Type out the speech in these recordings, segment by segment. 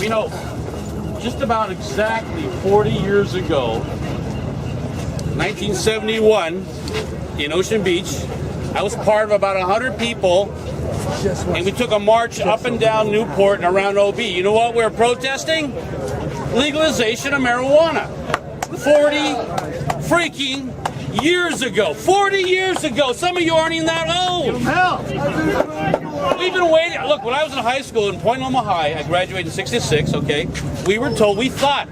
You know, just about exactly 40 years ago, 1971, in Ocean Beach, I was part of about 100 people, and we took a march up and down Newport and around OB. You know what we were protesting? Legalization of marijuana. 40 freaking years ago. 40 years ago. Some of you aren't even that old. We've been waiting. Look, when I was in high school in Point Loma High, I graduated in '66, okay, we thought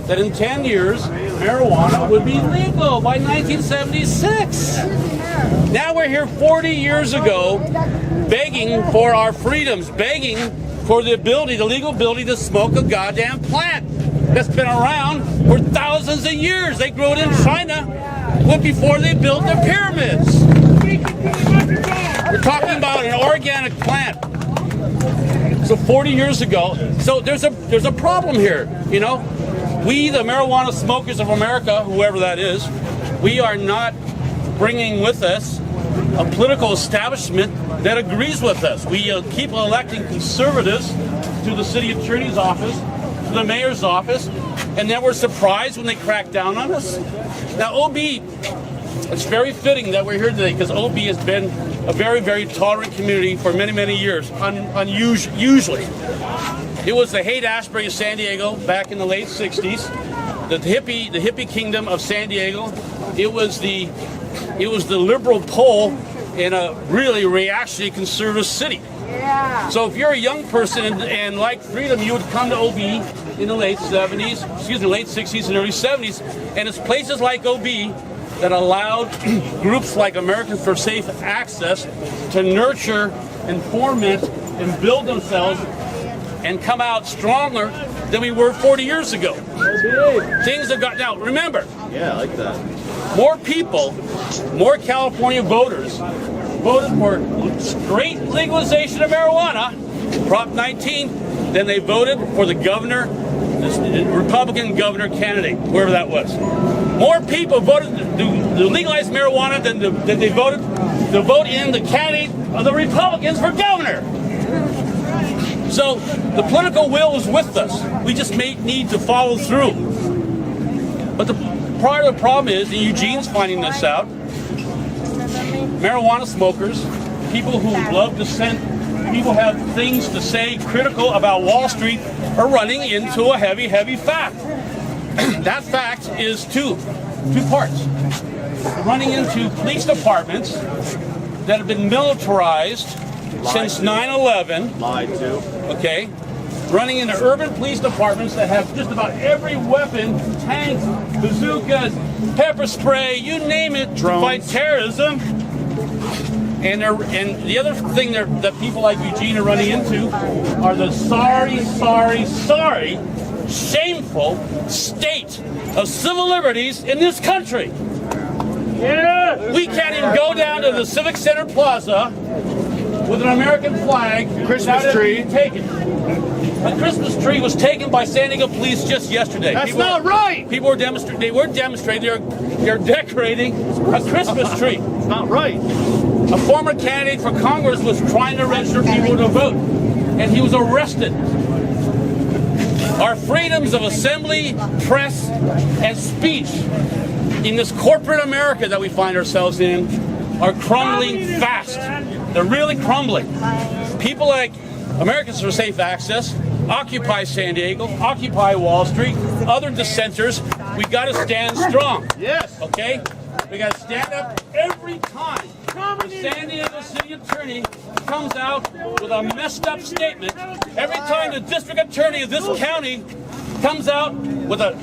that in 10 years, marijuana would be legal by 1976. Now we're here 40 years ago, begging for our freedoms, begging for the legal ability to smoke a goddamn plant that's been around for thousands of years. They grew it in China before they built the pyramids. We're talking about an organic plant. So 40 years ago, so there's a problem here, you know. We, the marijuana smokers of America, whoever that is, we are not bringing with us a political establishment that agrees with us. We keep electing conservatives to the city attorney's office, to the mayor's office, and then we're surprised when they crack down on us. Now, OB, it's very fitting that we're here today because OB has been a very, very tolerant community for many, many years, usually. It was the Haight-Ashbury of San Diego back in the late 60s, the hippie kingdom of San Diego. It was the liberal pole in a really reactionary conservative city. Yeah. So if you're a young person and like freedom, you would come to OB in the late 60s and early 70s, and it's places like OB that allowed groups like Americans for Safe Access to nurture and foment and build themselves and come out stronger than we were 40 years ago. Things have got, now remember, yeah, I like that. More people, more California voters voted for straight legalization of marijuana, Prop 19, than they voted for the governor, the Republican governor candidate, whoever that was. More people voted to legalize marijuana than they voted to vote in the candidate of the Republicans for governor. So the political will is with us. We just may need to follow through. But part of the problem is, and Eugene's finding this out, marijuana smokers, people who love dissent, people have things to say critical about Wall Street, are running into a heavy, heavy fact. That fact is two parts. Running into police departments that have been militarized since 9/11. Lied to. Okay. Running into urban police departments that have just about every weapon, tanks, bazookas, pepper spray, you name it, to fight terrorism. And the other thing that people like Eugene are running into are the sorry, shameful state of civil liberties in this country. Yeah. We can't even go down to the Civic Center Plaza with an American flag, Christmas tree taken. A Christmas tree was taken by San Diego police just yesterday. That's not right. People were demonstrating. They weren't demonstrating. They're decorating a Christmas tree. It's not right. A former candidate for Congress was trying to register people to vote, and he was arrested. Our freedoms of assembly, press, and speech in this corporate America that we find ourselves in are crumbling fast. They're really crumbling. People like Americans for Safe Access, Occupy San Diego, Occupy Wall Street, other dissenters, we got to stand strong. Yes. Okay? We got to stand up every time the San Diego City Attorney comes out with a messed up statement. Every time the District Attorney of this county comes out with a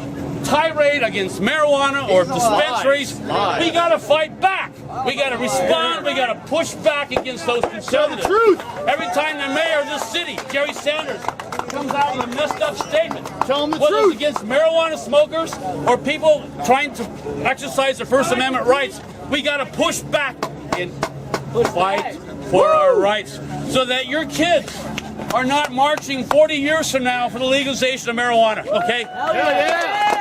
tirade against marijuana or dispensaries, we got to fight back. We got to respond. We got to push back against those conservatives. Tell the truth. Every time the mayor of this city, Jerry Sanders, comes out with a messed up statement, tell them the whether truth. it's against marijuana smokers or people trying to exercise their First Amendment rights, we got to push back and fight for our rights so that your kids are not marching 40 years from now for the legalization of marijuana. Okay? Hell yeah.